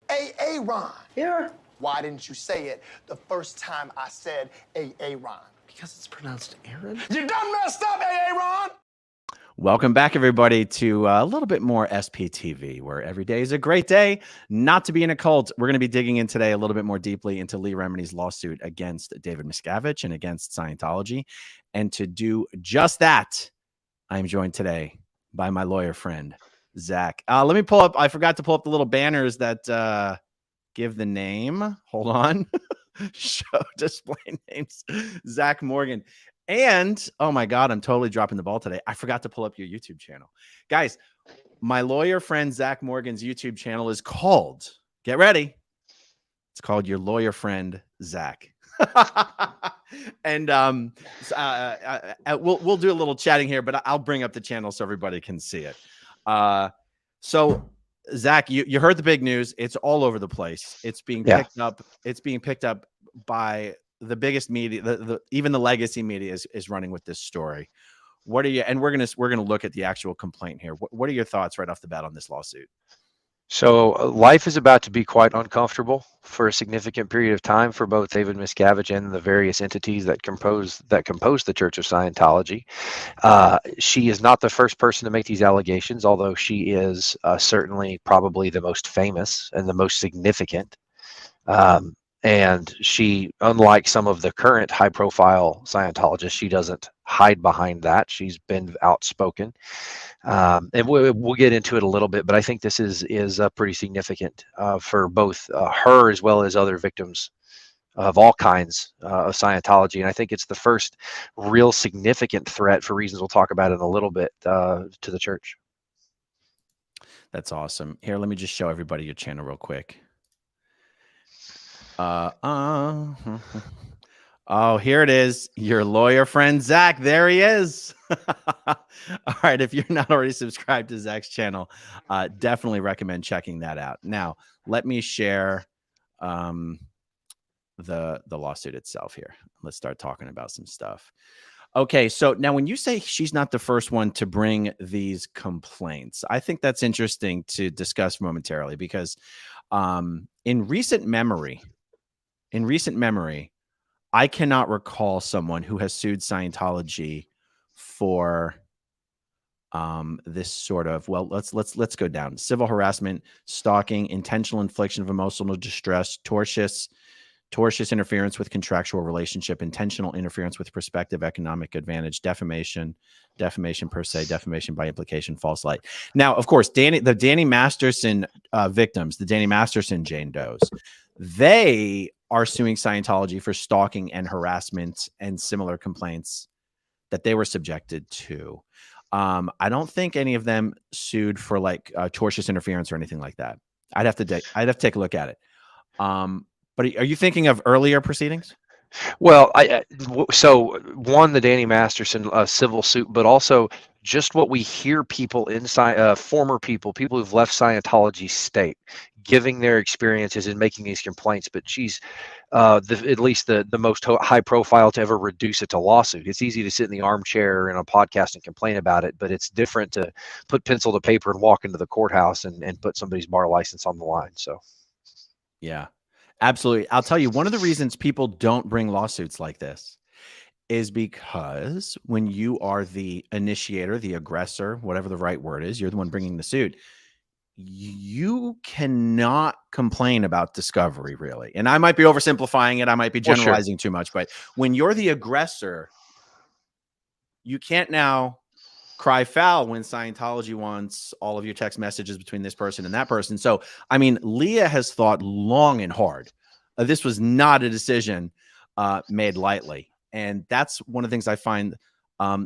Aaron. Yeah. Why didn't you say it the first time I said Aaron? Because it's pronounced Aaron. You done messed up, Aaron. Welcome back, everybody, to a little bit more SPTV, where every day is a great day not to be in a cult. We're going to be digging in today a little bit more deeply into Leah Remini's lawsuit against David Miscavige and against Scientology. And to do just that, I'm joined today by my lawyer friend, Zach. Let me pull up. I forgot to pull up the little banners that give the name. Hold on. Show display names. Zach Morgan. And, oh my God, I'm totally dropping the ball today. I forgot to pull up your YouTube channel. Guys, my lawyer friend Zach Morgan's YouTube channel is called, get ready, it's called Your Lawyer Friend Zach. And we'll do a little chatting here, but I'll bring up the channel so everybody can see it. So Zach, you heard the big news. It's all over the place. It's being picked up. It's being picked up by the biggest media. Even the legacy media is running with this story. What are you? And we're gonna look at the actual complaint here. What are your thoughts right off the bat on this lawsuit? So life is about to be quite uncomfortable for a significant period of time for both David Miscavige and the various entities that compose the Church of Scientology. She is not the first person to make these allegations, although she is certainly probably the most famous and the most significant. And she, unlike some of the current high-profile Scientologists, she doesn't hide behind that. She's been outspoken. And we'll get into it a little bit, but I think this is pretty significant for both her as well as other victims of all kinds of Scientology. And I think it's the first real significant threat, for reasons we'll talk about in a little bit, to the church. That's awesome. Here, let me just show everybody your channel real quick. Oh, here it is. Your lawyer friend, Zach. There he is. All right. If you're not already subscribed to Zach's channel, definitely recommend checking that out. Now, let me share the lawsuit itself here. Let's start talking about some stuff. Okay. So now when you say she's not the first one to bring these complaints, I think that's interesting to discuss momentarily, because in recent memory, I cannot recall someone who has sued Scientology for this sort of, well, let's go down: civil harassment, stalking, intentional infliction of emotional distress, tortious interference with contractual relationship, intentional interference with prospective economic advantage, defamation per se, defamation by implication, false light. Now, of course, the Danny Masterson victims, the Danny Masterson Jane Does, they are suing Scientology for stalking and harassment and similar complaints that they were subjected to. I don't think any of them sued for like tortious interference or anything like that. I'd have to take a look at it. But are you thinking of earlier proceedings? Well, so one, the Danny Masterson civil suit, but also just what we hear people inside, former people who've left Scientology state, giving their experiences and making these complaints. But she's at least the most high profile to ever reduce it to lawsuit. It's easy to sit in the armchair in a podcast and complain about it, but it's different to put pencil to paper and walk into the courthouse and put somebody's bar license on the line. So, yeah. Absolutely. I'll tell you, one of the reasons people don't bring lawsuits like this is because when you are the initiator, the aggressor, whatever the right word is, you're the one bringing the suit, you cannot complain about discovery, really. And I might be oversimplifying it. I might be generalizing too much. But when you're the aggressor, you can't now cry foul when Scientology wants all of your text messages between this person and that person. So, I mean, Leah has thought long and hard. This was not a decision made lightly. And that's one of the things I find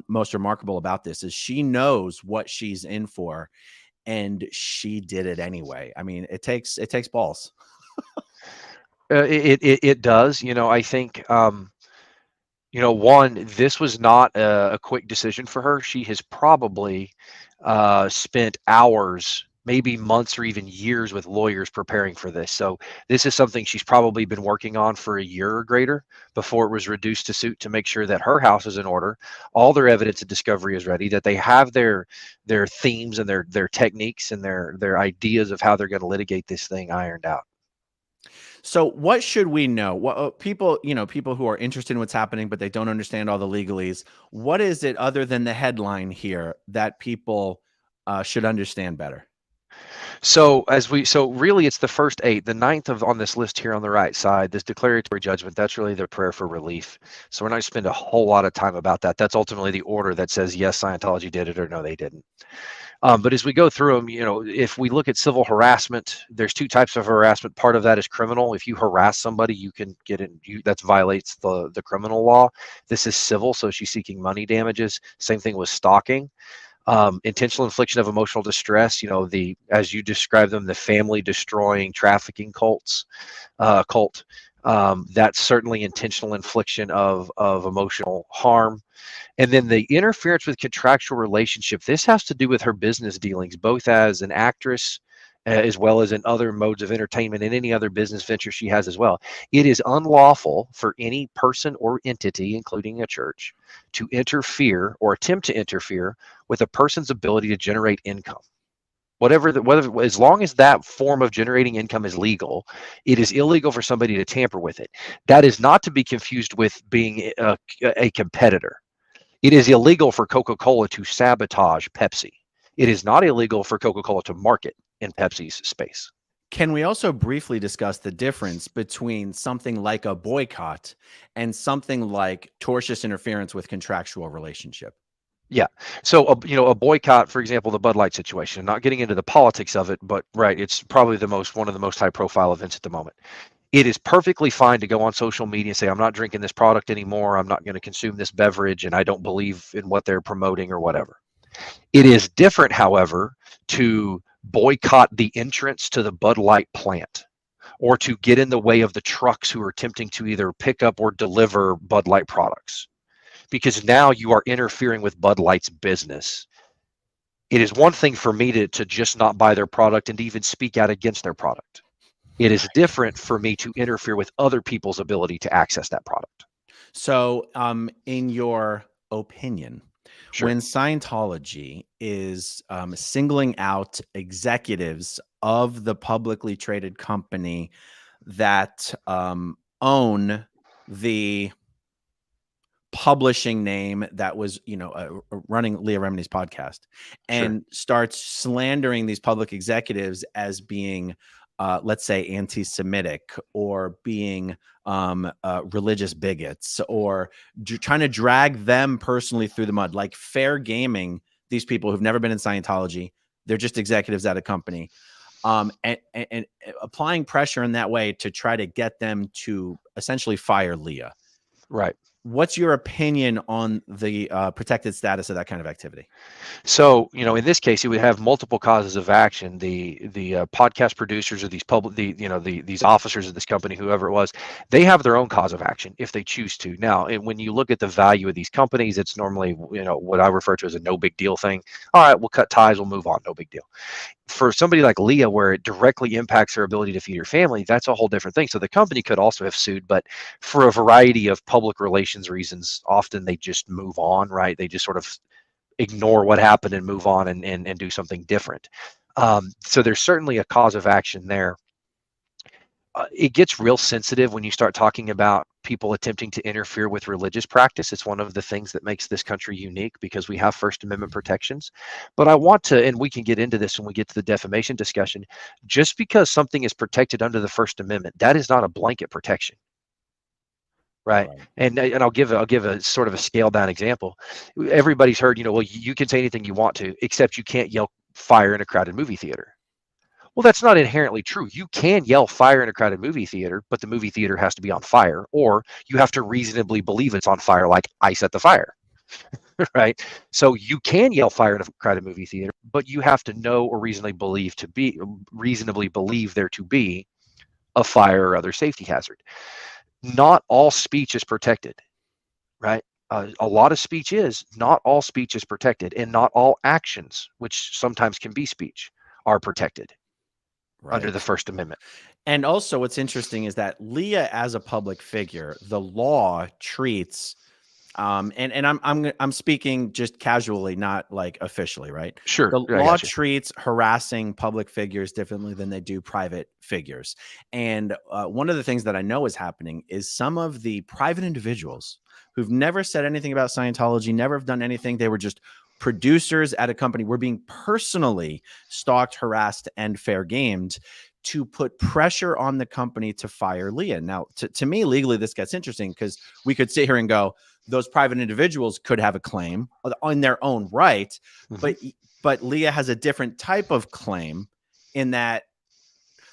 most remarkable about this is she knows what she's in for, and she did it anyway. I mean, it takes balls. It does. You know, I think, one, this was not a quick decision for her. She has probably spent hours, maybe months or even years with lawyers preparing for this. So this is something she's probably been working on for a year or greater before it was reduced to suit, to make sure that her house is in order, all their evidence of discovery is ready, that they have their themes and their techniques and their ideas of how they're going to litigate this thing ironed out. So what should we know? What people, people who are interested in what's happening, but they don't understand all the legalese. What is it other than the headline here that people should understand better? So really it's the first 8. The ninth on this list here on the right side, this declaratory judgment, that's really their prayer for relief. So we're not going to spend a whole lot of time about that. That's ultimately the order that says yes, Scientology did it, or no, they didn't. But as we go through them, if we look at civil harassment, there's 2 types of harassment. Part of that is criminal. If you harass somebody, you can get in. That violates the criminal law. This is civil, so she's seeking money damages. Same thing with stalking. Intentional infliction of emotional distress. As you describe them, the family destroying trafficking cult. That's certainly intentional infliction of emotional harm. And then the interference with contractual relationship, this has to do with her business dealings, both as an actress as well as in other modes of entertainment and any other business venture she has as well. It is unlawful for any person or entity, including a church, to interfere or attempt to interfere with a person's ability to generate income. As long as that form of generating income is legal, it is illegal for somebody to tamper with it. That is not to be confused with being a competitor. It is illegal for Coca-Cola to sabotage Pepsi. It is not illegal for Coca-Cola to market in Pepsi's space. Can we also briefly discuss the difference between something like a boycott and something like tortious interference with contractual relationship? Yeah. So, a boycott, for example, the Bud Light situation, not getting into the politics of it, but right, it's probably one of the most high profile events at the moment. It is perfectly fine to go on social media and say, I'm not drinking this product anymore. I'm not going to consume this beverage, and I don't believe in what they're promoting or whatever. It is different, however, to boycott the entrance to the Bud Light plant or to get in the way of the trucks who are attempting to either pick up or deliver Bud Light products, because now you are interfering with Bud Light's business. It is one thing for me to just not buy their product and to even speak out against their product. It is different for me to interfere with other people's ability to access that product. So, in your opinion, Sure. when Scientology is singling out executives of the publicly traded company that own the publishing name that was, running Leah Remini's podcast, and starts slandering these public executives as being let's say anti-Semitic or being religious bigots or trying to drag them personally through the mud, like fair gaming these people who've never been in Scientology. They're just executives at a company, and applying pressure in that way to try to get them to essentially fire Leah. Right. What's your opinion on the protected status of that kind of activity? So, in this case, you would have multiple causes of action. The podcast producers or these these officers of this company, whoever it was, they have their own cause of action if they choose to. Now, when you look at the value of these companies, it's normally, what I refer to as a no big deal thing. All right, we'll cut ties, we'll move on, no big deal. For somebody like Leah, where it directly impacts her ability to feed her family, that's a whole different thing. So the company could also have sued, but for a variety of public relations reasons, often they just move on, right? They just sort of ignore what happened and move on and do something different. So there's certainly a cause of action there. It gets real sensitive when you start talking about people attempting to interfere with religious practice. It's one of the things that makes this country unique because we have First Amendment protections. But I want to, and we can get into this when we get to the defamation discussion, just because something is protected under the First Amendment, that is not a blanket protection. Right. And I'll give a sort of a scaled down example. Everybody's heard, well, you can say anything you want to, except you can't yell fire in a crowded movie theater. Well, that's not inherently true. You can yell fire in a crowded movie theater, but the movie theater has to be on fire, or you have to reasonably believe it's on fire, like I set the fire. Right. So you can yell fire in a crowded movie theater, but you have to know or reasonably believe there to be a fire or other safety hazard. Not all speech is protected, right? A lot of speech is, not all speech is protected, and not all actions, which sometimes can be speech, are protected under the First Amendment. And also what's interesting is that Leah, as a public figure, the law treats And I'm speaking just casually, not like officially, right? Sure, The I law got you. treats harassing public figures differently than they do private figures. And one of the things that I know is happening is some of the private individuals who've never said anything about Scientology, never have done anything. They were just producers at a company, were being personally stalked, harassed, and fair gamed to put pressure on the company to fire Leah. Now, to me, legally, this gets interesting because we could sit here and go, those private individuals could have a claim on their own right, but Leah has a different type of claim in that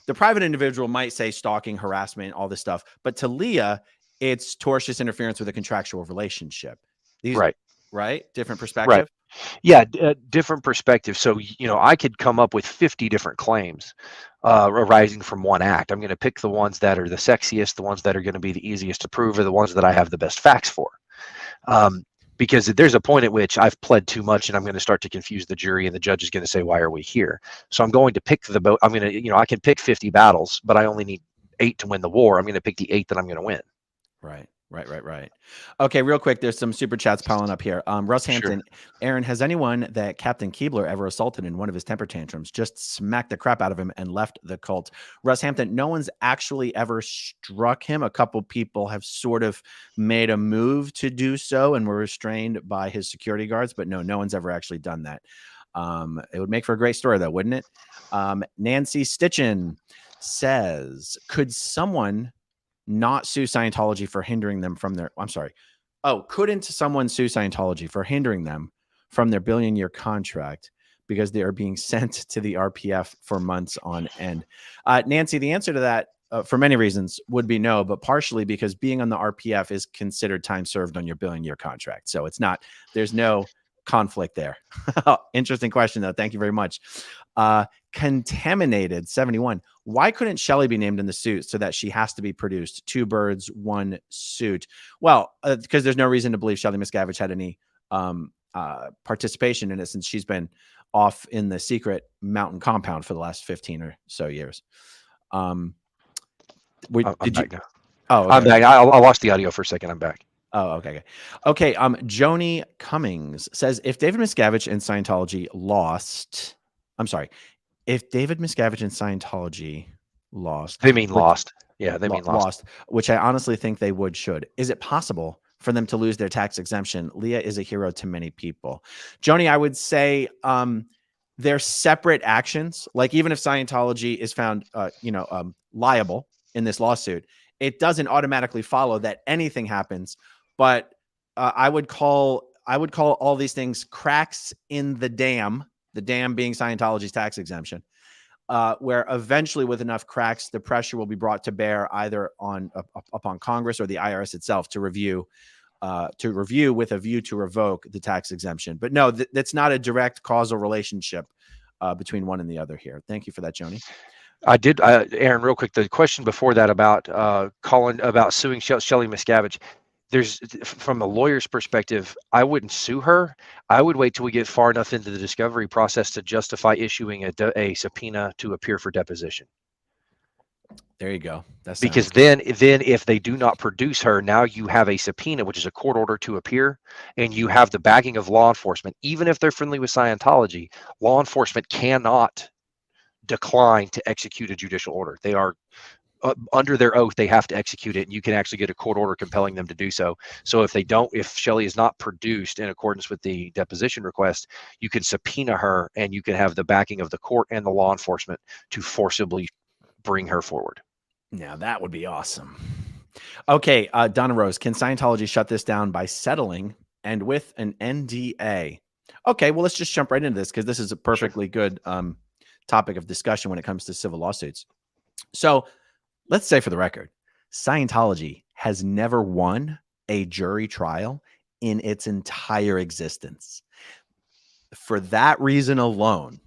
the private individual might say stalking, harassment, all this stuff, but to Leah, it's tortious interference with a contractual relationship. Right. Right? Different Right. perspective. Yeah, different perspective. So, I could come up with 50 different claims arising from one act. I'm going to pick the ones that are the sexiest, the ones that are going to be the easiest to prove, or the ones that I have the best facts for. Because there's a point at which I've pled too much and I'm going to start to confuse the jury, and the judge is going to say, why are we here? So I'm going to pick I'm going to, I can pick 50 battles, but I only need 8 to win the war. I'm going to pick the 8 that I'm going to win. Right. Okay, real quick, there's some super chats piling up here. Russ Hampton, Aaron, has anyone that Captain Keebler ever assaulted in one of his temper tantrums just smacked the crap out of him and left the cult? Russ Hampton, no one's actually ever struck him. A couple people have sort of made a move to do so and were restrained by his security guards, but no one's ever actually done that. It would make for a great story, though, wouldn't it? Nancy Stitchin says, could someone not sue Scientology for hindering them from their, couldn't someone sue Scientology for hindering them from their billion-year contract because they are being sent to the RPF for months on end? Nancy, the answer to that, for many reasons, would be no, but partially because being on the RPF is considered time served on your billion-year contract. So it's not, there's no conflict there. Interesting question, though. Thank you very much. Contaminated 71. Why couldn't Shelley be named in the suit so that she has to be produced? 2 birds, 1 suit. Well, because there's no reason to believe Shelley Miscavige had any participation in it since she's been off in the secret mountain compound for the last 15 or so years. I'm Did you? back now. Oh, okay. I'm back. I lost the audio for a second. I'm back. Oh, okay. Okay. Joni Cummings says, if David Miscavige and Scientology lost, if David Miscavige and Scientology lost, they mean lost. Yeah, they mean lost. Which I honestly think they should. Is it possible for them to lose their tax exemption? Leah is a hero to many people. Joni, I would say they're separate actions. Like even if Scientology is found, liable in this lawsuit, it doesn't automatically follow that anything happens. But I would call all these things cracks in the dam being Scientology's tax exemption, where eventually with enough cracks, the pressure will be brought to bear either upon Congress or the IRS itself to review with a view to revoke the tax exemption. But no, that's not a direct causal relationship between one and the other here. Thank you for that, Joni. I did, Aaron, real quick, the question before that about suing Shelley Miscavige. There's, from a lawyer's perspective, I wouldn't sue her. I would wait till we get far enough into the discovery process to justify issuing a subpoena to appear for deposition. There you go. Because then if they do not produce her, now you have a subpoena, which is a court order to appear, and you have the backing of law enforcement. Even if they're friendly with Scientology, law enforcement cannot decline to execute a judicial order. They are under their oath, they have to execute it, and you can actually get a court order compelling them to do so. So if Shelley is not produced in accordance with the deposition request, you can subpoena her and you can have the backing of the court and the law enforcement to forcibly bring her forward. Now that would be awesome. Okay, Donna Rose, can Scientology shut this down by settling and with an NDA? Okay, well, let's just jump right into this because this is a perfectly good topic of discussion when it comes to civil lawsuits. So let's say for the record, Scientology has never won a jury trial in its entire existence. For that reason alone,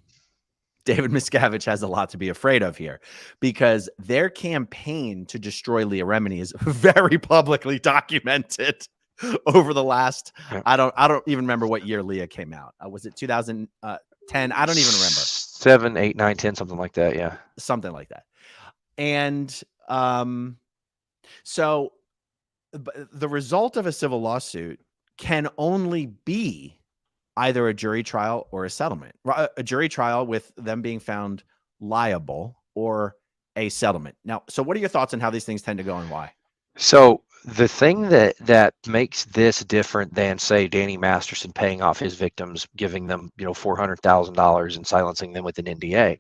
David Miscavige has a lot to be afraid of here because their campaign to destroy Leah Remini is very publicly documented over the last, I don't even remember what year Leah came out. Was it 2010? I don't even remember. 7, 8, 9, 10, something like that. Yeah. Something like that. And so the result of a civil lawsuit can only be either a jury trial or a settlement. A jury trial with them being found liable, or a settlement. Now, so what are your thoughts on how these things tend to go and why? So the thing that makes this different than, say, Danny Masterson paying off his victims, giving them, $400,000 and silencing them with an NDA,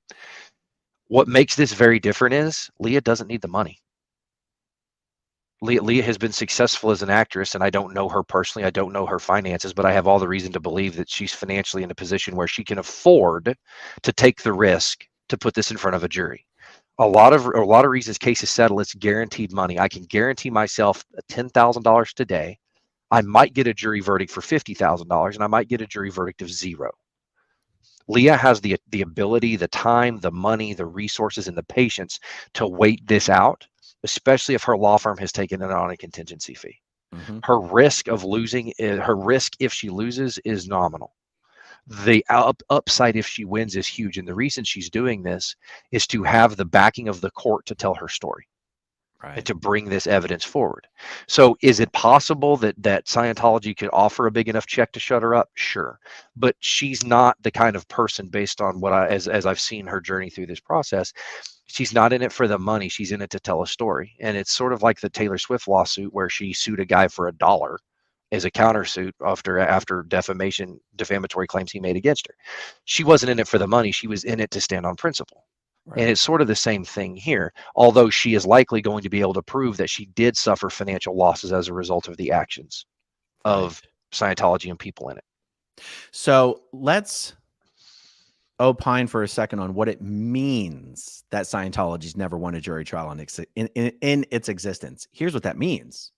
what makes this very different is Leah doesn't need the money. Leah has been successful as an actress, and I don't know her personally. I don't know her finances, but I have all the reason to believe that she's financially in a position where she can afford to take the risk to put this in front of a jury. A lot of reasons cases settle, it's guaranteed money. I can guarantee myself $10,000 today. I might get a jury verdict for $50,000, and I might get a jury verdict of zero. Leah has the ability, the time, the money, the resources, and the patience to wait this out, especially if her law firm has taken it on a contingency fee. Mm-hmm. Her risk if she loses is nominal. The upside if she wins is huge. And the reason she's doing this is to have the backing of the court to tell her story. Right. And to bring this evidence forward. So is it possible that Scientology could offer a big enough check to shut her up? Sure. But she's not the kind of person, based on what as I've seen her journey through this process, she's not in it for the money. She's in it to tell a story. And it's sort of like the Taylor Swift lawsuit where she sued a guy for $1 as a countersuit after defamatory claims he made against her. She wasn't in it for the money. She was in it to stand on principle. Right. And it's sort of the same thing here, although she is likely going to be able to prove that she did suffer financial losses as a result of the actions of Scientology and people in it. So let's opine for a second on what it means that Scientology's never won a jury trial in its existence. Here's what that means.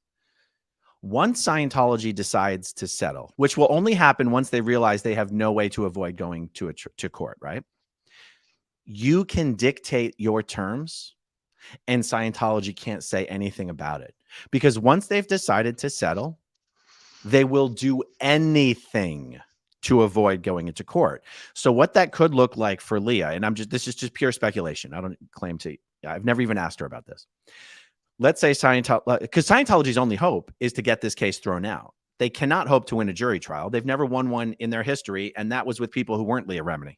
Once Scientology decides to settle, which will only happen once they realize they have no way to avoid going to court, right? You can dictate your terms, and Scientology can't say anything about it, because once they've decided to settle, they will do anything to avoid going into court. So what that could look like for Leah, and this is just pure speculation. I don't claim to, I've never even asked her about this. Let's say because Scientology's only hope is to get this case thrown out. They cannot hope to win a jury trial. They've never won one in their history, and that was with people who weren't Leah Remini.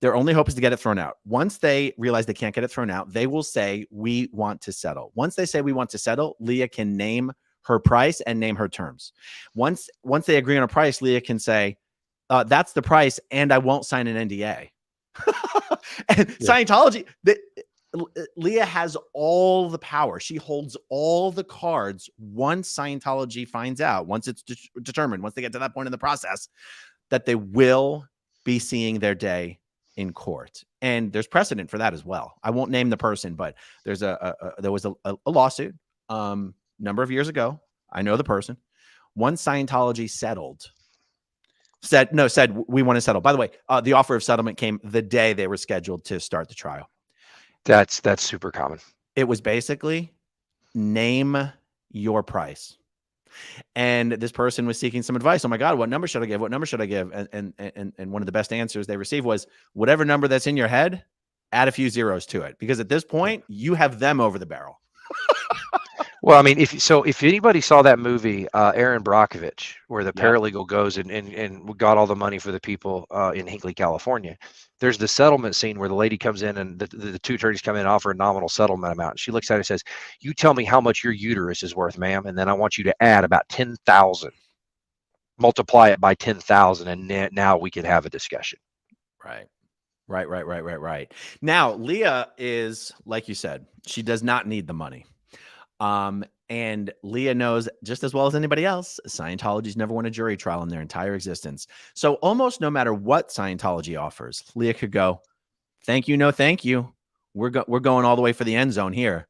Their only hope is to get it thrown out. Once they realize they can't get it thrown out, they will say, we want to settle. Once they say we want to settle, Leah can name her price and name her terms. Once they agree on a price, Leah can say, that's the price, and I won't sign an NDA. And Scientology, Leah has all the power. She holds all the cards once Scientology finds out, once it's determined, once they get to that point in the process, that they will be seeing their day in court. And there's precedent for that as well. I won't name the person, but there's there was a lawsuit number of years ago. I know the person. Once Scientology said we want to settle. By the way, the offer of settlement came the day they were scheduled to start the trial. That's super common. It was basically name your price. And this person was seeking some advice. Oh my God, what number should I give? What number should I give? And one of the best answers they received was, whatever number that's in your head, add a few zeros to it. Because at this point, you have them over the barrel. Well, I mean, if anybody saw that movie, Aaron Brockovich, where the paralegal goes and got all the money for the people in Hinckley, California, there's the settlement scene where the lady comes in and the two attorneys come in and offer a nominal settlement amount. She looks at it and says, you tell me how much your uterus is worth, ma'am, and then I want you to add about 10,000, multiply it by 10,000, and now we can have a discussion. Right. Now, Leah is, like you said, she does not need the money. And Leah knows just as well as anybody else, Scientology's never won a jury trial in their entire existence. So almost no matter what Scientology offers, Leah could go, thank you, no thank you. We're going all the way for the end zone here.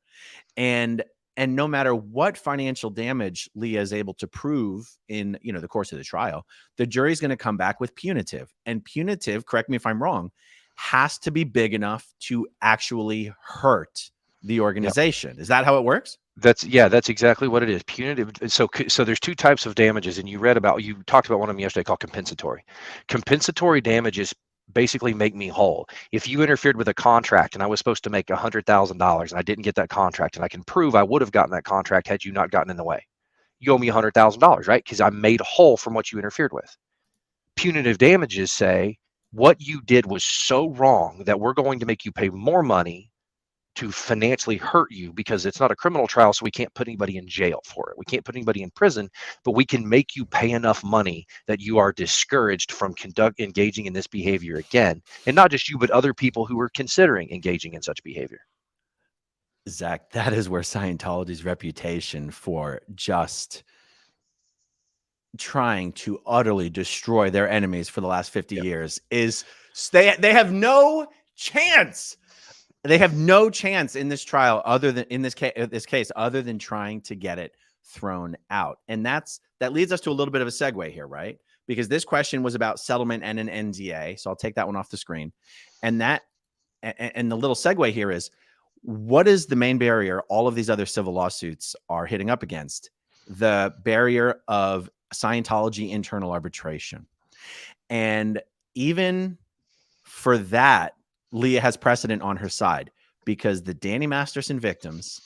And no matter what financial damage Leah is able to prove in, the course of the trial, the jury's going to come back with punitive. And punitive, correct me if I'm wrong, has to be big enough to actually hurt the organization. Yep. Is that how it works? That's exactly what it is. Punitive. So there's two types of damages, and you talked about one of them yesterday called compensatory. Compensatory damages basically make me whole. If you interfered with a contract and I was supposed to make $100,000 and I didn't get that contract, and I can prove I would have gotten that contract had you not gotten in the way. you owe me $100,000, right? Because I'm made whole from what you interfered with. Punitive damages say what you did was so wrong that we're going to make you pay more money to financially hurt you, because it's not a criminal trial, so we can't put anybody in jail for it. We can't put anybody in prison, but we can make you pay enough money that you are discouraged from engaging in this behavior again. And not just you, but other people who are considering engaging in such behavior. Zach, that is where Scientology's reputation for just trying to utterly destroy their enemies for the last 50 years is. They have no chance. They have no chance in this trial, other than in this case, other than trying to get it thrown out. And that leads us to a little bit of a segue here, right? Because this question was about settlement and an NDA. So I'll take that one off the screen. And the little segue here is, what is the main barrier all of these other civil lawsuits are hitting up against? The barrier of Scientology internal arbitration. And even for that, Leah has precedent on her side, because the Danny Masterson victims,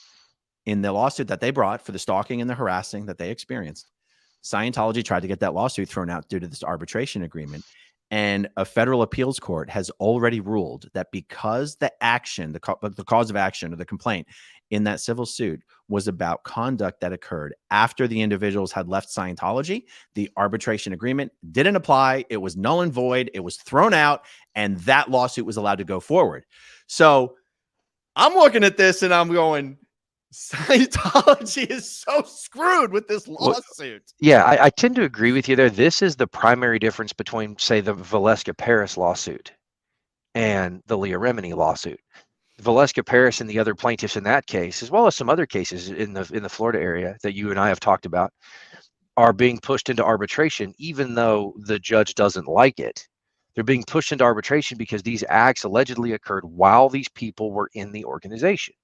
in the lawsuit that they brought for the stalking and the harassing that they experienced, Scientology tried to get that lawsuit thrown out due to this arbitration agreement. And a federal appeals court has already ruled that because the action, the cause of action or the complaint in that civil suit was about conduct that occurred after the individuals had left Scientology, the arbitration agreement didn't apply. It was null and void. It was thrown out, and that lawsuit was allowed to go forward. So I'm looking at this and I'm going, Scientology is so screwed with this lawsuit. Yeah, I tend to agree with you there. This is the primary difference between, say, the Valeska Paris lawsuit and the Leah Remini lawsuit. Valeska Paris and the other plaintiffs in that case, as well as some other cases in the Florida area that you and I have talked about, are being pushed into arbitration, even though the judge doesn't like it. They're being pushed into arbitration because these acts allegedly occurred while these people were in the organization.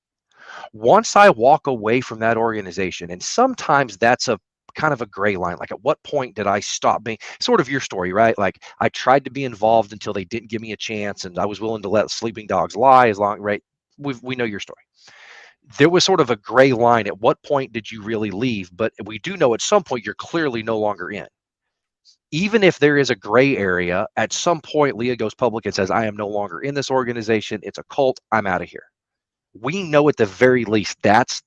Once I walk away from that organization, and sometimes that's a kind of a gray line, like at what point did I stop being, sort of your story, right? Like I tried to be involved until they didn't give me a chance, and I was willing to let sleeping dogs lie, as long, right? We know your story. There was sort of a gray line. At what point did you really leave? But we do know at some point you're clearly no longer in. Even if there is a gray area, at some point Leah goes public and says, I am no longer in this organization. It's a cult. I'm out of here. We know at the very least that's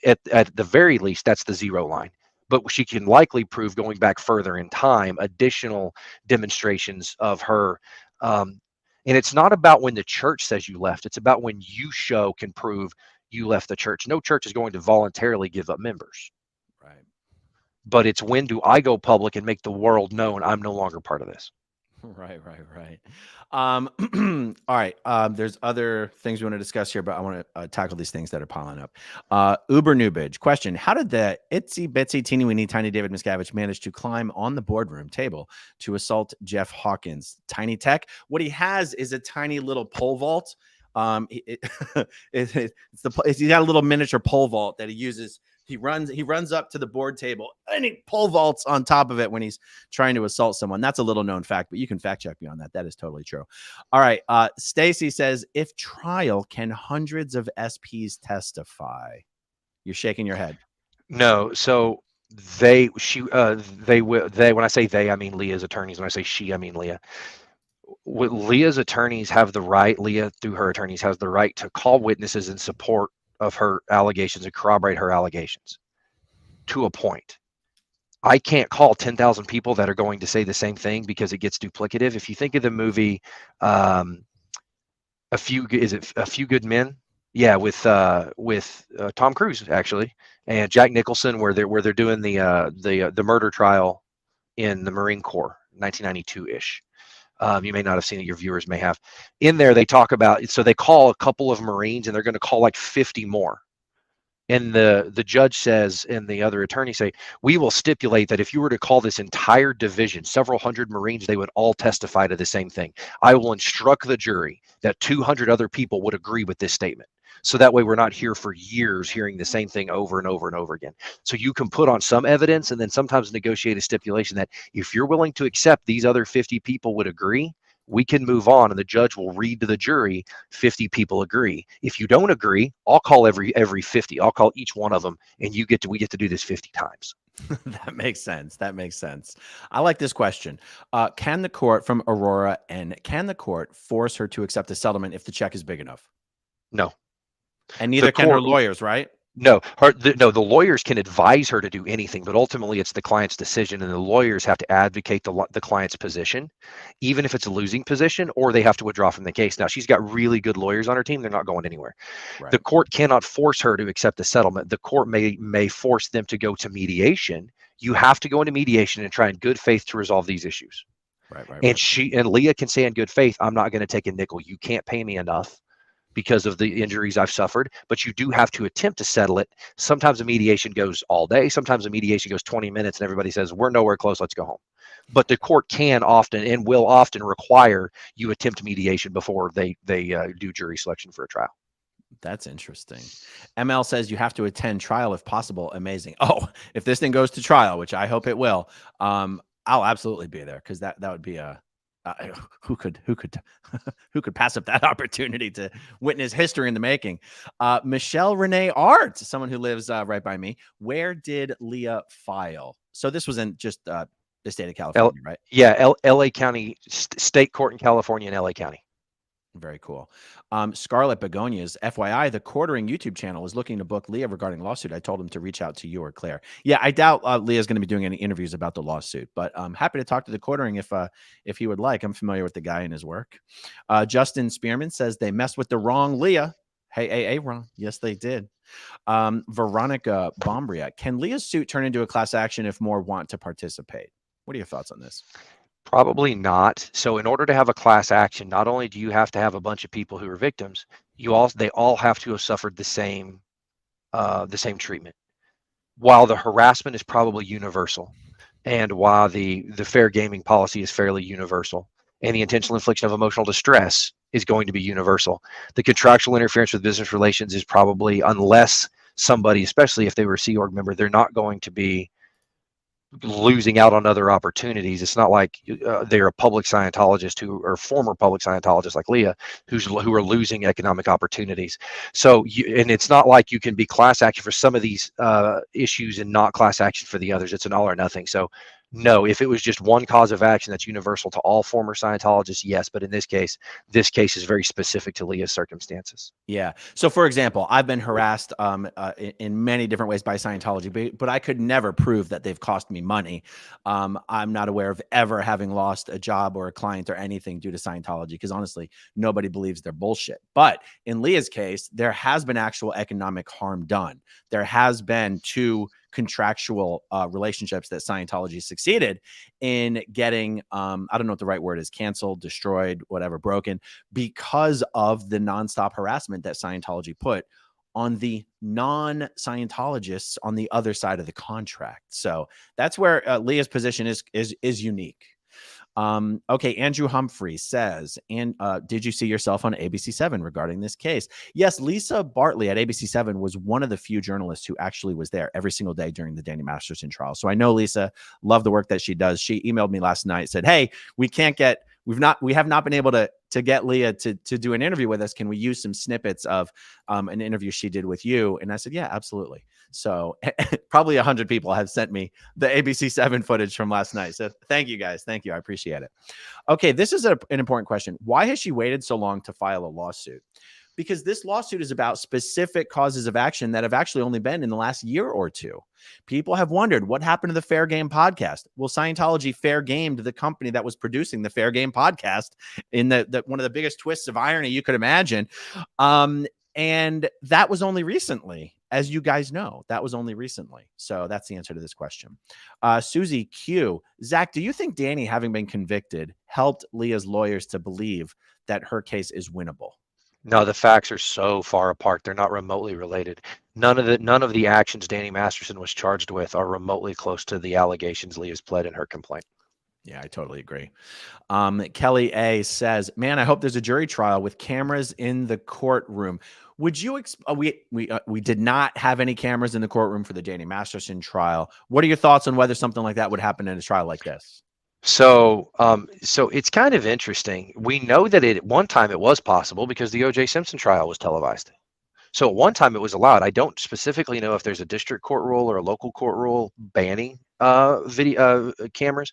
at the very least that's the zero line. But she can likely prove, going back further in time, additional demonstrations of her. And it's not about when the church says you left. It's about when you can prove you left the church. No church is going to voluntarily give up members. Right. But it's when do I go public and make the world known I'm no longer part of this. Right. All right. There's other things we want to discuss here, but I want to tackle these things that are piling up. Uber Newbridge question: how did the itsy bitsy teeny weeny tiny David Miscavige manage to climb on the boardroom table to assault Jeff Hawkins? Tiny tech. What he has is a tiny little pole vault. He's got a little miniature pole vault that he uses. He runs up to the board table and he pole vaults on top of it when he's trying to assault someone. That's a little known fact, but you can fact check me on that. That is totally true. All right. Stacy says, if trial, can hundreds of SPs testify? You're shaking your head. No. So when I say they, I mean Leah's attorneys. When I say she, I mean Leah. Leah's attorneys have the right, Leah through her attorneys has the right to call witnesses in support of her allegations and corroborate her allegations to a point. I can't call 10,000 people that are going to say the same thing because it gets duplicative. If you think of the movie, A Few Good Men? Yeah, with Tom Cruise actually, and Jack Nicholson, where they're doing the murder trial in the Marine Corps, 1992-ish. You may not have seen it. Your viewers may have. In there, they talk about, so they call a couple of Marines and they're going to call like 50 more. And the judge says, and the other attorney say, we will stipulate that if you were to call this entire division, several hundred Marines, they would all testify to the same thing. I will instruct the jury that 200 other people would agree with this statement. So that way we're not here for years hearing the same thing over and over and over again. So you can put on some evidence and then sometimes negotiate a stipulation that if you're willing to accept these other 50 people would agree, we can move on, and the judge will read to the jury, 50 people agree. If you don't agree, I'll call every 50. I'll call each one of them, and we get to do this 50 times. That makes sense. That makes sense. I like this question. Can the court, from Aurora, and can the court force her to accept a settlement if the check is big enough? No. And neither can her lawyers, right? No, the lawyers can advise her to do anything, but ultimately it's the client's decision, and the lawyers have to advocate the client's position, even if it's a losing position, or they have to withdraw from the case. Now, she's got really good lawyers on her team; they're not going anywhere. Right. The court cannot force her to accept the settlement. The court may force them to go to mediation. You have to go into mediation and try in good faith to resolve these issues. Right. And Leah can say in good faith, "I'm not going to take a nickel. You can't pay me enough because of the injuries I've suffered," but you do have to attempt to settle it. Sometimes a mediation goes all day. Sometimes a mediation goes 20 minutes and everybody says, we're nowhere close, let's go home. But the court can often and will often require you attempt mediation before they do jury selection for a trial. That's interesting. ML says you have to attend trial if possible. Amazing. Oh, if this thing goes to trial, which I hope it will, I'll absolutely be there, because that would be a who could pass up that opportunity to witness history in the making. Michelle Renee Art, someone who lives right by me. Where did Leah file? So this was in just the state of California, right? Yeah, LA County, state court in California and LA County. Very cool. Scarlett Begonias, FYI, the Quartering YouTube channel is looking to book Leah regarding lawsuit. I told him to reach out to you or Claire. Yeah, I doubt Leah's going to be doing any interviews about the lawsuit, but I'm happy to talk to the Quartering if he would like. I'm familiar with the guy and his work. Justin Spearman says they messed with the wrong Leah. Hey, Ron. Yes, they did. Veronica Bombria, can Leah's suit turn into a class action if more want to participate? What are your thoughts on this? Probably not. So in order to have a class action, not only do you have to have a bunch of people who are victims, they all have to have suffered the same treatment. While the harassment is probably universal, and while the fair gaming policy is fairly universal, and the intentional infliction of emotional distress is going to be universal, the contractual interference with business relations is probably, unless somebody, especially if they were a Sea Org member, they're not going to be losing out on other opportunities. It's not like they're a public Scientologist who are former public Scientologists like Leah who are losing economic opportunities. So and it's not like you can be class action for some of these issues and not class action for the others. It's an all or nothing. So no, if it was just one cause of action that's universal to all former Scientologists, yes. But in this case is very specific to Leah's circumstances. Yeah. So, for example, I've been harassed in many different ways by Scientology, but I could never prove that they've cost me money. I'm not aware of ever having lost a job or a client or anything due to Scientology, because honestly, nobody believes their bullshit. But in Leah's case, there has been actual economic harm done. There has been two contractual relationships that Scientology succeeded in getting, I don't know what the right word is, canceled, destroyed, whatever, broken, because of the nonstop harassment that Scientology put on the non-Scientologists on the other side of the contract. So that's where Leah's position is unique. Okay, Andrew Humphrey says, and did you see yourself on ABC7 regarding this case? Yes, Lisa Bartley at ABC7 was one of the few journalists who actually was there every single day during the Danny Masterson trial. So I know Lisa, love the work that she does. She emailed me last night, said, hey, we have not been able to get Leah to do an interview with us. Can we use some snippets of an interview she did with you? And I said, yeah, absolutely. So probably 100 people have sent me the ABC7 footage from last night. So thank you guys. Thank you. I appreciate it. Okay. This is an important question. Why has she waited so long to file a lawsuit? Because this lawsuit is about specific causes of action that have actually only been in the last year or two. People have wondered what happened to the Fair Game podcast. Well, Scientology fair gamed the company that was producing the Fair Game podcast in the one of the biggest twists of irony you could imagine. And that was only recently, as you guys know, that was only recently. So that's the answer to this question. Susie Q. Zach, do you think Danny, having been convicted, helped Leah's lawyers to believe that her case is winnable? No, the facts are so far apart. They're not remotely related. None of the actions Danny Masterson was charged with are remotely close to the allegations Leah's pled in her complaint. Yeah, I totally agree. Kelly A says, man, I hope there's a jury trial with cameras in the courtroom. Would you, we did not have any cameras in the courtroom for the Danny Masterson trial. What are your thoughts on whether something like that would happen in a trial like this? So it's kind of interesting. We know that at one time it was possible because the O.J. Simpson trial was televised. So at one time it was allowed. I don't specifically know if there's a district court rule or a local court rule banning video cameras.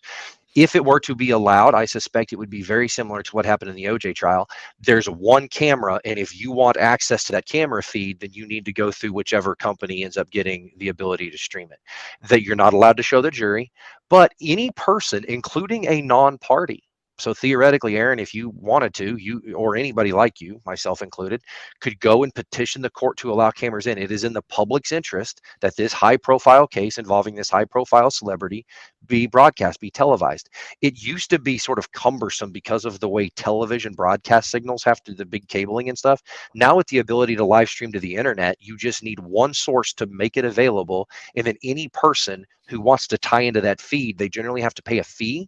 If it were to be allowed, I suspect it would be very similar to what happened in the OJ trial. There's one camera, and if you want access to that camera feed, then you need to go through whichever company ends up getting the ability to stream it. That you're not allowed to show the jury, but any person, including a non-party. So theoretically, Aaron, if you wanted to, you or anybody like you, myself included, could go and petition the court to allow cameras in. It is in the public's interest that this high-profile case involving this high-profile celebrity be broadcast, be televised. It used to be sort of cumbersome because of the way television broadcast signals have to the big cabling and stuff. Now with the ability to live stream to the internet, you just need one source to make it available, and then any person who wants to tie into that feed, they generally have to pay a fee,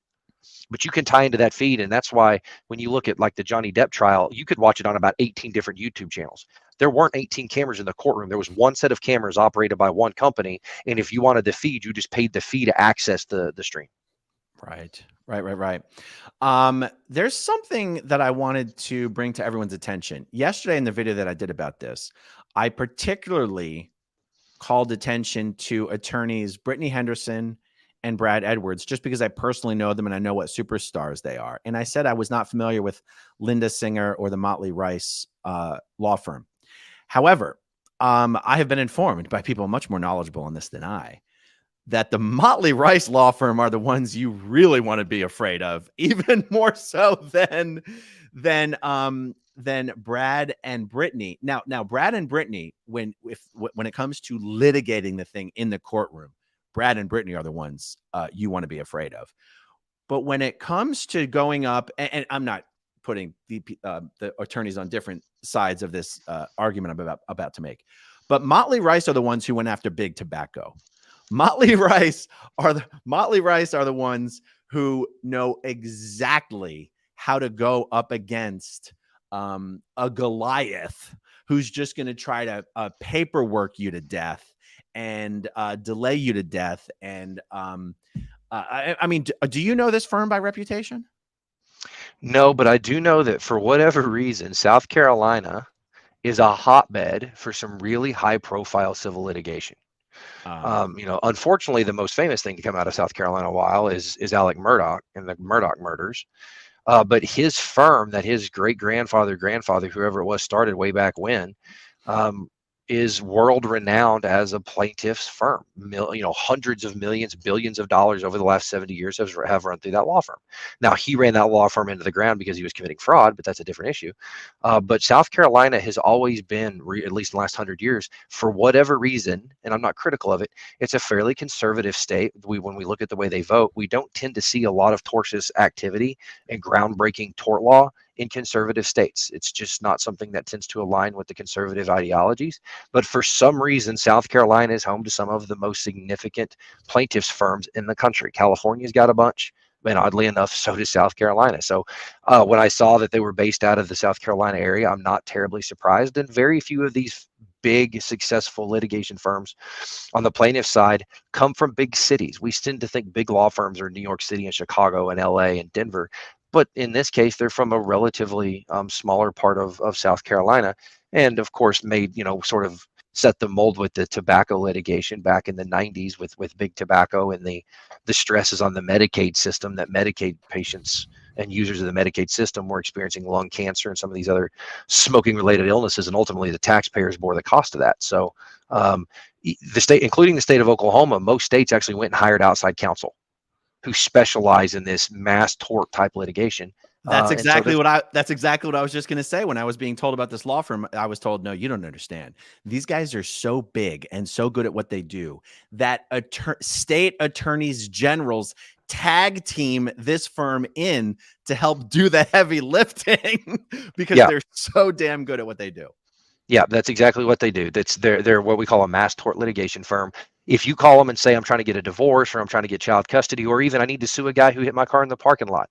but you can tie into that feed. And that's why when you look at like the Johnny Depp trial, you could watch it on about 18 different YouTube channels. There weren't 18 cameras in the courtroom. There was one set of cameras operated by one company. And if you wanted the feed, you just paid the fee to access the stream. Right. There's something that I wanted to bring to everyone's attention. Yesterday in the video that I did about this, I particularly called attention to attorneys Brittany Henderson and Brad Edwards, just because I personally know them and I know what superstars they are. And I said I was not familiar with Linda Singer or the Motley Rice law firm. However, I have been informed by people much more knowledgeable on this than I, that the Motley Rice law firm are the ones you really want to be afraid of, even more so than Brad and Brittany. Now Brad and Brittany, when it comes to litigating the thing in the courtroom, Brad and Brittany are the ones you want to be afraid of. But when it comes to going up, and I'm not putting the attorneys on different sides of this argument I'm about to make, but Motley Rice are the ones who went after big tobacco. Motley Rice are the ones who know exactly how to go up against a Goliath who's just going to try to paperwork you to death and delay you to death. And I mean, do you know this firm by reputation? No, but I do know that for whatever reason, South Carolina is a hotbed for some really high-profile civil litigation. Unfortunately, the most famous thing to come out of South Carolina a while is Alec Murdaugh and the Murdaugh murders. But his firm that his grandfather, whoever it was, started way back when, is world renowned as a plaintiff's firm. Hundreds of millions, billions of dollars over the last 70 years have run through that law firm. Now, he ran that law firm into the ground because he was committing fraud, but that's a different issue. But South Carolina has always been, at least in the last 100 years, for whatever reason, and I'm not critical of it, it's a fairly conservative state. When we look at the way they vote, we don't tend to see a lot of tortious activity and groundbreaking tort law in conservative states. It's just not something that tends to align with the conservative ideologies. But for some reason, South Carolina is home to some of the most significant plaintiffs firms in the country. California's got a bunch, and oddly enough, so does South Carolina. So when I saw that they were based out of the South Carolina area, I'm not terribly surprised. And very few of these big, successful litigation firms on the plaintiff side come from big cities. We tend to think big law firms are New York City and Chicago and LA and Denver. But in this case, they're from a relatively smaller part of South Carolina. And of course, made, sort of set the mold with the tobacco litigation back in the 90s with big tobacco and the stresses on the Medicaid system, that Medicaid patients and users of the Medicaid system were experiencing lung cancer and some of these other smoking related illnesses. And ultimately, the taxpayers bore the cost of that. So the state, including the state of Oklahoma, most states actually went and hired outside counsel who specialize in this mass tort type litigation. That's exactly what I was just going to say. When I was being told about this law firm, I was told, no, you don't understand. These guys are so big and so good at what they do that state attorneys generals tag team this firm in to help do the heavy lifting because they're so damn good at what they do. Yeah, that's exactly what they do. They're what we call a mass tort litigation firm. If you call them and say, I'm trying to get a divorce, or I'm trying to get child custody, or even I need to sue a guy who hit my car in the parking lot,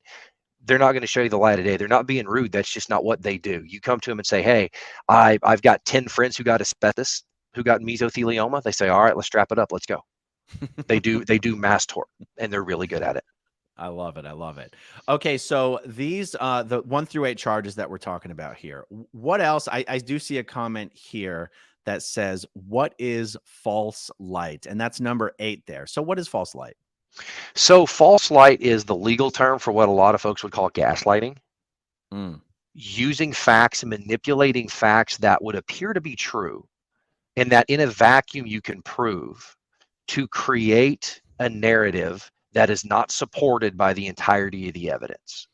they're not going to show you the light of day. They're not being rude. That's just not what they do. You come to them and say, hey, I've got 10 friends who got asbestos, who got mesothelioma. They say, all right, let's strap it up. Let's go. They do mass tort, and they're really good at it. I love it. I love it. Okay, so these the 1 through 8 charges that we're talking about here. What else? I do see a comment here that says, "What is false light?" And that's number 8 there. So what is false light? So false light is the legal term for what a lot of folks would call gaslighting. Mm. Using facts and manipulating facts that would appear to be true, and that in a vacuum you can prove, to create a narrative that is not supported by the entirety of the evidence.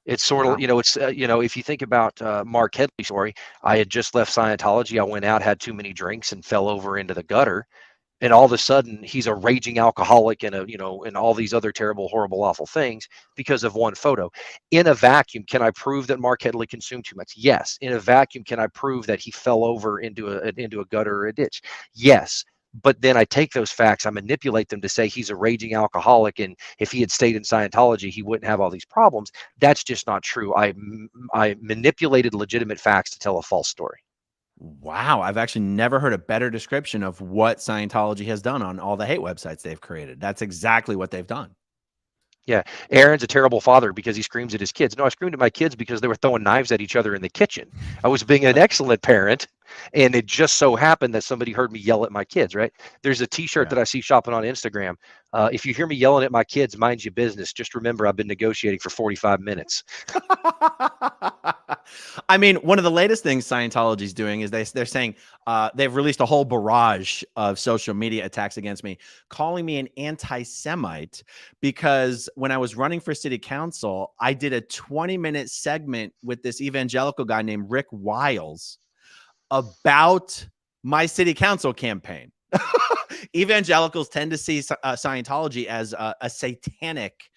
It's sort of, it's, if you think about Mark Headley's story, I had just left Scientology. I went out, had too many drinks, and fell over into the gutter. And all of a sudden, he's a raging alcoholic and and all these other terrible, horrible, awful things because of one photo. In a vacuum, can I prove that Mark Headley consumed too much? Yes. In a vacuum, can I prove that he fell over into a gutter or a ditch? Yes. But then I take those facts, I manipulate them to say he's a raging alcoholic, and if he had stayed in Scientology, he wouldn't have all these problems. That's just not true. I manipulated legitimate facts to tell a false story. Wow, I've actually never heard a better description of what Scientology has done on all the hate websites they've created. That's exactly what they've done. Yeah, Aaron's a terrible father because he screams at his kids. No, I screamed at my kids because they were throwing knives at each other in the kitchen. I was being an excellent parent, and it just so happened that somebody heard me yell at my kids, right? There's a T-shirt that I see shopping on Instagram. If you hear me yelling at my kids, mind your business. Just remember, I've been negotiating for 45 minutes. I mean, one of the latest things Scientology's doing is they're saying they've released a whole barrage of social media attacks against me, calling me an anti-Semite because when I was running for city council, I did a 20-minute segment with this evangelical guy named Rick Wiles about my city council campaign. Evangelicals tend to see Scientology as a satanic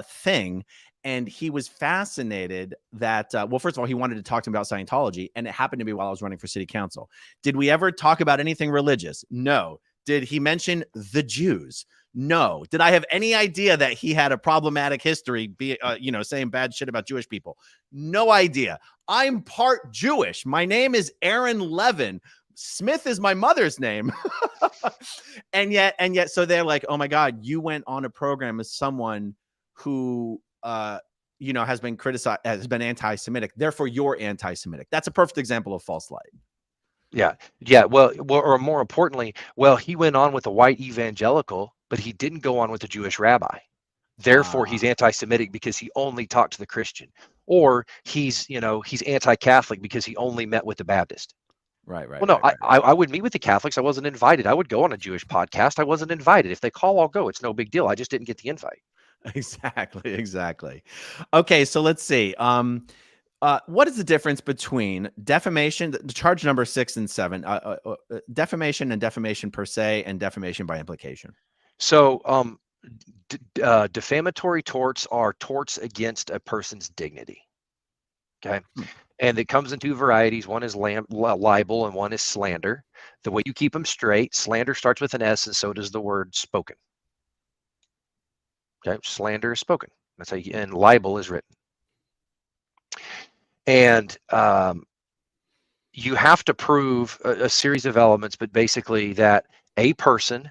thing. And he was fascinated that, well, first of all, he wanted to talk to him about Scientology, and it happened to be while I was running for city council. Did we ever talk about anything religious? No. Did he mention the Jews? No. Did I have any idea that he had a problematic history, saying bad shit about Jewish people? No idea. I'm part Jewish. My name is Aaron Levin. Smith is my mother's name. and yet, so they're like, oh my God, you went on a program as someone who, has been criticized, has been anti-Semitic. Therefore, you're anti-Semitic. That's a perfect example of false light. Yeah. Well, or more importantly, he went on with a white evangelical, but he didn't go on with a Jewish rabbi. Therefore, he's anti-Semitic because he only talked to the Christian, or he's anti-Catholic because he only met with the Baptist. Right. Well, no, I would meet with the Catholics. I wasn't invited. I would go on a Jewish podcast. I wasn't invited. If they call, I'll go. It's no big deal. I just didn't get the invite. Exactly. Okay, so let's see. What is the difference between defamation, the charge number 6 and 7, defamation and defamation per se, and defamation by implication? So, defamatory torts are torts against a person's dignity. Okay. And it comes in 2 varieties. One is libel and one is slander. The way you keep them straight, slander starts with an S, and so does the word spoken. Okay, slander is spoken. That's how and libel is written. And you have to prove a series of elements, but basically that a person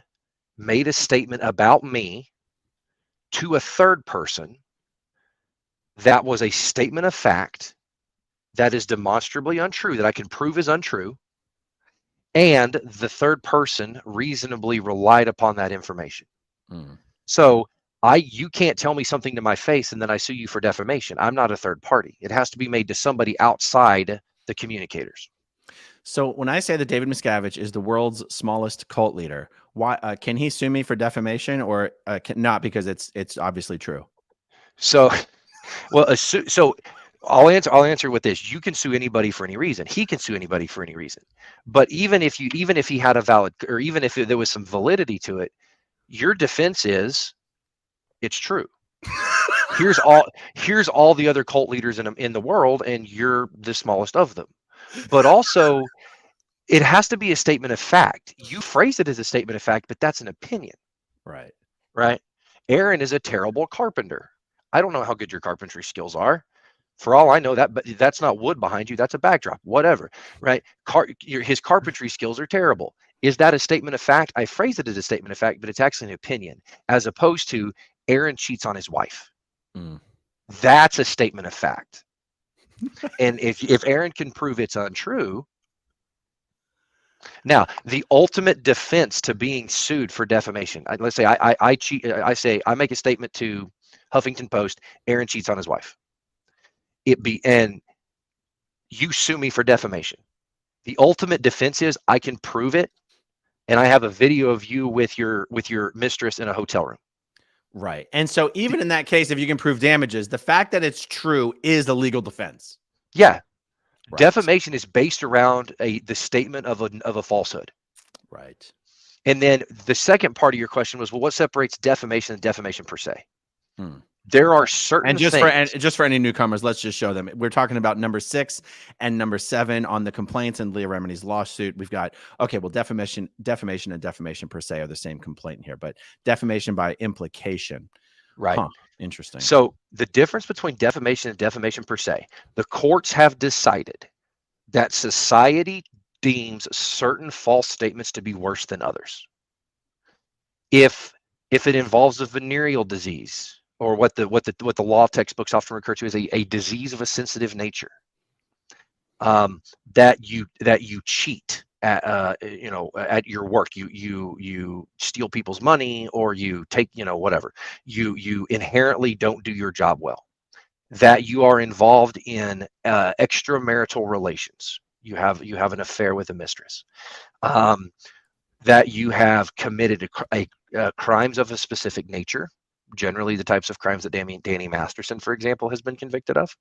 made a statement about me to a third person that was a statement of fact that is demonstrably untrue, that I can prove is untrue, and the third person reasonably relied upon that information. So you can't tell me something to my face and then I sue you for defamation. I'm not a third party. It has to be made to somebody outside the communicators. So when I say that David Miscavige is the world's smallest cult leader, why can he sue me for defamation, or not, because it's obviously true? So, so I'll answer with this: you can sue anybody for any reason. He can sue anybody for any reason. But even if he had a valid, or even if there was some validity to it, your defense is it's true. Here's all the other cult leaders in the world, and you're the smallest of them. But also, it has to be a statement of fact. You phrase it as a statement of fact, but that's an opinion. Right. Aaron is a terrible carpenter. I don't know how good your carpentry skills are. For all I know, but that's not wood behind you. That's a backdrop, whatever, right? His carpentry skills are terrible. Is that a statement of fact? I phrase it as a statement of fact, but it's actually an opinion, as opposed to Aaron cheats on his wife. Mm. That's a statement of fact. And if Aaron can prove it's untrue, now the ultimate defense to being sued for defamation, let's say I cheat, I say I make a statement to Huffington Post, Aaron cheats on his wife. And you sue me for defamation. The ultimate defense is I can prove it, and I have a video of you with your mistress in a hotel room. Right. And so even in that case, if you can prove damages, the fact that it's true is a legal defense. Yeah. Right. Defamation is based around the statement of a falsehood. Right. And then the second part of your question was, well, what separates defamation and defamation per se? Hmm. There are certain and just things. just for any newcomers, let's just show them. We're talking about number 6 and number 7 on the complaints in Leah Remini's lawsuit. We've got, okay, well, defamation and defamation per se are the same complaint here, but defamation by implication. Right. Huh. Interesting. So the difference between defamation and defamation per se, the courts have decided that society deems certain false statements to be worse than others. If it involves a venereal disease, or what the law textbooks often refer to as a disease of a sensitive nature, that you cheat at at your work, you steal people's money, or you take whatever, you inherently don't do your job well, that you are involved in extramarital relations, you have an affair with a mistress, that you have committed crimes of a specific nature, generally the types of crimes that Danny Masterson, for example, has been convicted of,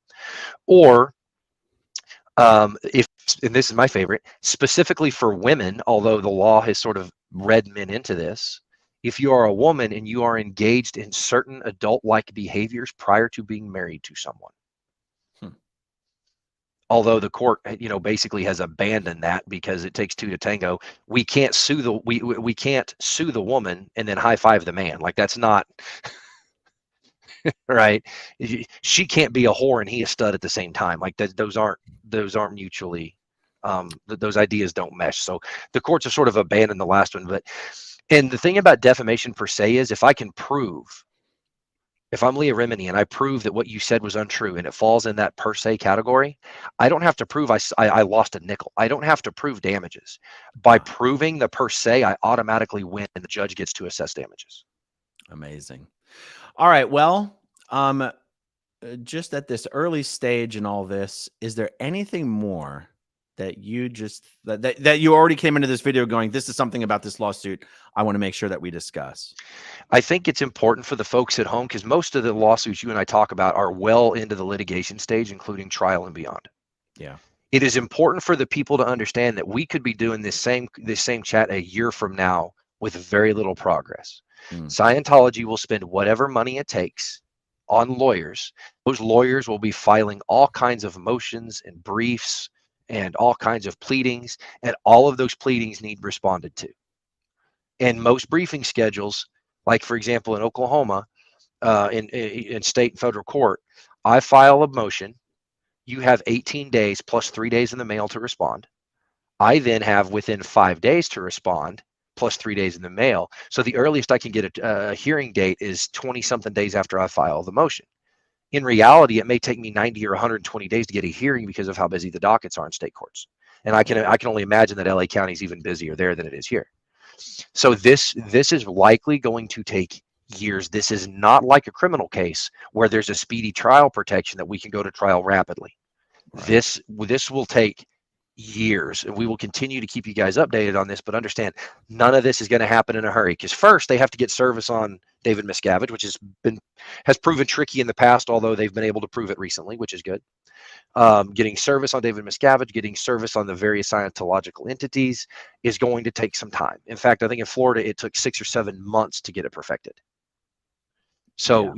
or if, and this is my favorite, specifically for women, although the law has sort of read men into this, if you are a woman and you are engaged in certain adult-like behaviors prior to being married to someone. Although the court, basically has abandoned that because it takes two to tango. We can't sue we can't sue the woman and then high five the man. Like, that's not right. She can't be a whore and he a stud at the same time. Like, those aren't mutually, those ideas don't mesh. So the courts have sort of abandoned the last one. And the thing about defamation per se is, if I'm Leah Remini and I prove that what you said was untrue and it falls in that per se category, I don't have to prove I lost a nickel. I don't have to prove damages. By proving the per se, I automatically win and the judge gets to assess damages. Amazing. All right. Well, just at this early stage in all this, is there anything more that you that you already came into this video going, this is something about this lawsuit I want to make sure that we discuss? I think it's important for the folks at home, because most of the lawsuits you and I talk about are well into the litigation stage, including trial and beyond. Yeah. It is important for the people to understand that we could be doing this same chat a year from now with very little progress. Scientology will spend whatever money it takes on lawyers. Those lawyers will be filing all kinds of motions and briefs and all kinds of pleadings, and all of those pleadings need responded to. And most briefing schedules, like for example in Oklahoma, in state and federal court, I file a motion, you have 18 days plus 3 days in the mail to respond. I then have within 5 days to respond, plus 3 days in the mail. So the earliest I can get a hearing date is 20-something days after I file the motion. In reality, it may take me 90 or 120 days to get a hearing because of how busy the dockets are in state courts. And I can only imagine that LA County is even busier there than it is here. So this is likely going to take years. This is not like a criminal case where there's a speedy trial protection that we can go to trial rapidly. Right. This will take years, and we will continue to keep you guys updated on this, but understand none of this is going to happen in a hurry, because first they have to get service on David Miscavige, which has proven tricky in the past, although they've been able to prove it recently, which is good. Getting service on David Miscavige, getting service on the various Scientological entities is going to take some time. In fact, I think in Florida it took 6 or 7 months to get it perfected. So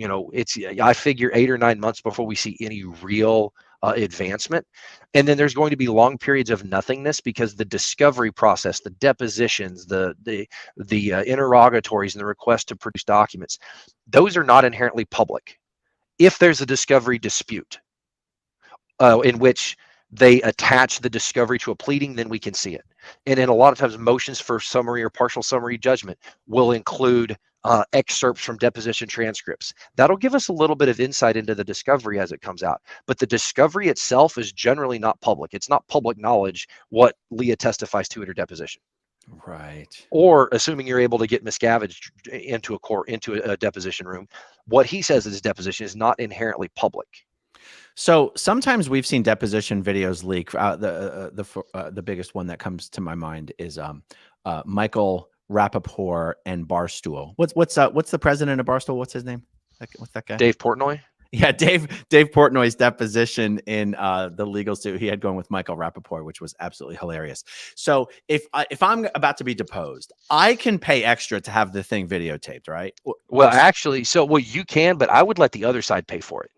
I figure 8 or 9 months before we see any real advancement. And then there's going to be long periods of nothingness, because the discovery process, the depositions, the interrogatories, and the request to produce documents, those are not inherently public. If there's a discovery dispute in which they attach the discovery to a pleading, then we can see it. And then a lot of times motions for summary or partial summary judgment will include excerpts from deposition transcripts. That'll give us a little bit of insight into the discovery as it comes out. But the discovery itself is generally not public. It's not public knowledge what Leah testifies to at her deposition. Right. Or assuming you're able to get Miscavige into a deposition room, what he says in his deposition is not inherently public. So sometimes we've seen deposition videos leak. The biggest one that comes to my mind is Michael Rappaport and Barstool. What's the president of Barstool? What's his name? What's that guy? Dave Portnoy. Yeah, Dave Portnoy's deposition in the legal suit he had going with Michael Rappaport, which was absolutely hilarious. So if I'm about to be deposed, I can pay extra to have the thing videotaped, right? Well, actually, you can, but I would let the other side pay for it.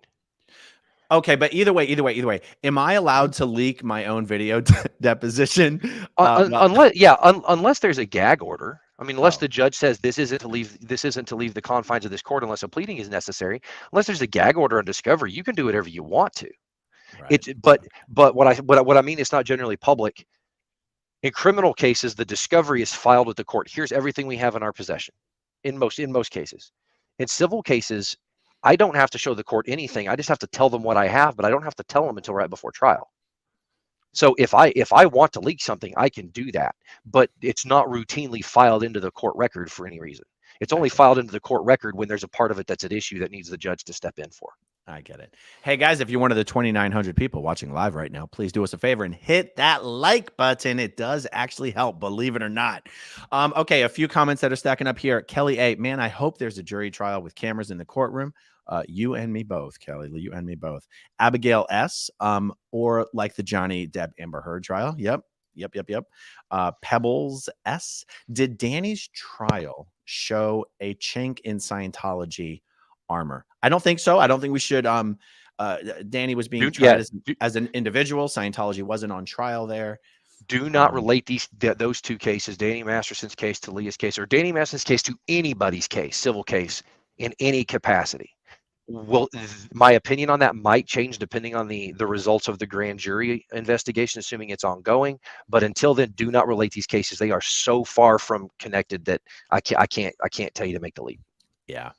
Okay, but either way, am I allowed to leak my own video deposition? Unless there's a gag order. I mean, unless the judge says this isn't to leave the confines of this court unless a pleading is necessary. Unless there's a gag order on discovery, you can do whatever you want to. Right. But what I mean, it's not generally public. In criminal cases, the discovery is filed with the court. Here's everything we have in our possession. In most cases, in civil cases, I don't have to show the court anything. I just have to tell them what I have, but I don't have to tell them until right before trial. So if I want to leak something, I can do that, but it's not routinely filed into the court record for any reason. It's only filed into the court record when there's a part of it that's at issue that needs the judge to step in for. I get it. Hey guys, if you're one of the 2,900 people watching live right now, please do us a favor and hit that like button. It does actually help, believe it or not. Okay, a few comments that are stacking up here. Kelly A, man, I hope there's a jury trial with cameras in the courtroom. You and me both, Kelly. You and me both. Abigail S, or like the Johnny Depp Amber Heard trial. Yep. Pebbles S. Did Danny's trial show a chink in Scientology armor? I don't think so. I don't think we should. Danny was being tried as an individual. Scientology wasn't on trial there. Do not relate those two cases, Danny Masterson's case to Leah's case, or Danny Masterson's case to anybody's case, civil case, in any capacity. Well, my opinion on that might change depending on the results of the grand jury investigation, assuming it's ongoing. But until then, do not relate these cases. They are so far from connected that I can't tell you to make the leap. Yeah.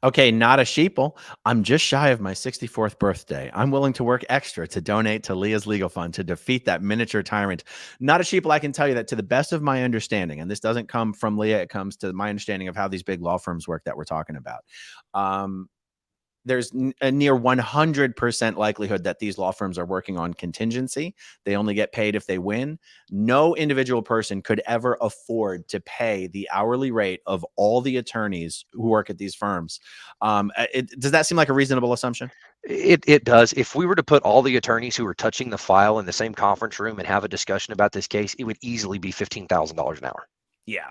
Okay. Not a sheeple. I'm just shy of my 64th birthday. I'm willing to work extra to donate to Leah's legal fund to defeat that miniature tyrant. Not a sheeple. I can tell you that to the best of my understanding, and this doesn't come from Leah, it comes to my understanding of how these big law firms work that we're talking about. There's a near 100% likelihood that these law firms are working on contingency. They only get paid if they win. No individual person could ever afford to pay the hourly rate of all the attorneys who work at these firms. Does that seem like a reasonable assumption? It does. If we were to put all the attorneys who were touching the file in the same conference room and have a discussion about this case, it would easily be $15,000 an hour. Yeah.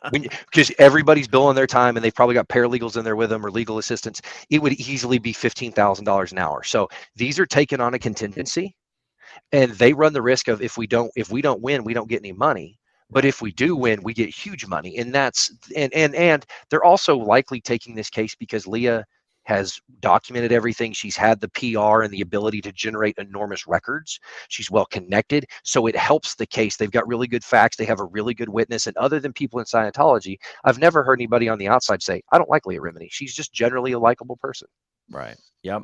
Because everybody's billing their time and they've probably got paralegals in there with them or legal assistants. It would easily be $15,000 an hour. So these are taken on a contingency, and they run the risk of if we don't win, we don't get any money. But if we do win, we get huge money. And and they're also likely taking this case because Leah has documented everything. She's had the PR and the ability to generate enormous records. She's well connected. So it helps the case. They've got really good facts. They have a really good witness. And other than people in Scientology, I've never heard anybody on the outside say, I don't like Leah Remini. She's just generally a likable person. Right. Yep.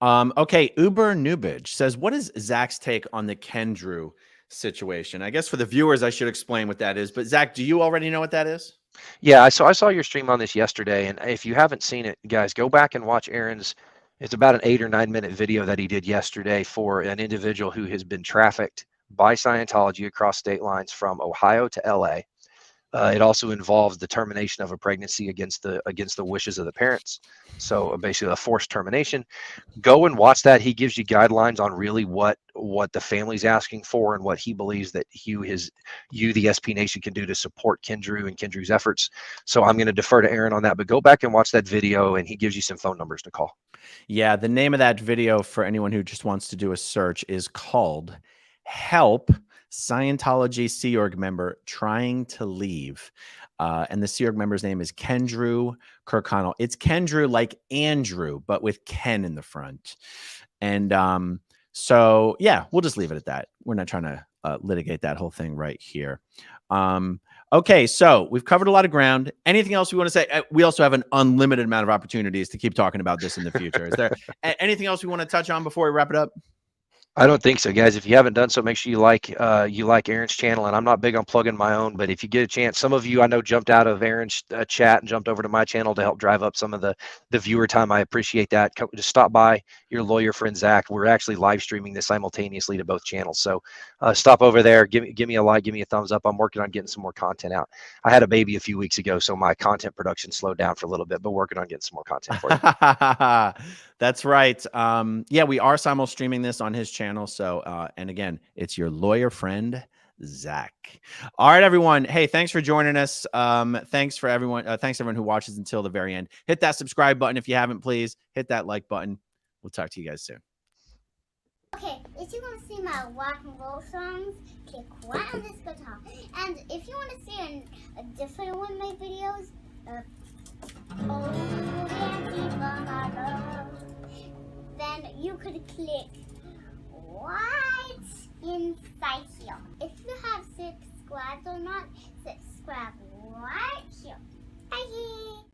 Okay. Uber Nubage says, what is Zach's take on the Kendrew situation? I guess for the viewers, I should explain what that is. But Zach, do you already know what that is? Yeah, I saw your stream on this yesterday, and if you haven't seen it, guys, go back and watch Aaron's. It's about an 8 or 9 minute video that he did yesterday for an individual who has been trafficked by Scientology across state lines from Ohio to LA. It also involves the termination of a pregnancy against the wishes of the parents. So basically a forced termination. Go and watch that. He gives you guidelines on really what the family's asking for and what he believes that you, the SP Nation, can do to support Kendrew and Kendrew's efforts. So I'm going to defer to Aaron on that, but go back and watch that video, and he gives you some phone numbers to call. Yeah, the name of that video for anyone who just wants to do a search is called Help Scientology Sea Org Member Trying to Leave. And the Sea Org member's name is Kendrew Kirkconnell. It's Kendrew like Andrew, but with Ken in the front. And so, yeah, we'll just leave it at that. We're not trying to litigate that whole thing right here. Okay, so we've covered a lot of ground. Anything else we want to say? We also have an unlimited amount of opportunities to keep talking about this in the future. Is there anything else we want to touch on before we wrap it up? I don't think so, guys. If you haven't done so, make sure you like Aaron's channel. And I'm not big on plugging my own, but if you get a chance, some of you I know jumped out of Aaron's chat and jumped over to my channel to help drive up some of the viewer time. I appreciate that. Just stop by your lawyer friend Zach. We're actually live streaming this simultaneously to both channels, so stop over there. Give me a like, give me a thumbs up. I'm working on getting some more content out. I had a baby a few weeks ago, so my content production slowed down for a little bit, but working on getting some more content for you. That's right. Yeah, we are simul streaming this on his channel. So, and again, it's your lawyer friend, Zach. All right, everyone. Hey, thanks for joining us. Thanks everyone who watches until the very end. Hit that subscribe button if you haven't, please. Hit that like button. We'll talk to you guys soon. Okay, if you want to see my rock and roll songs, click right on this guitar. And if you want to see a different one of my videos, then you could click right inside here. If you have subscribed or not, subscribe right here. Bye.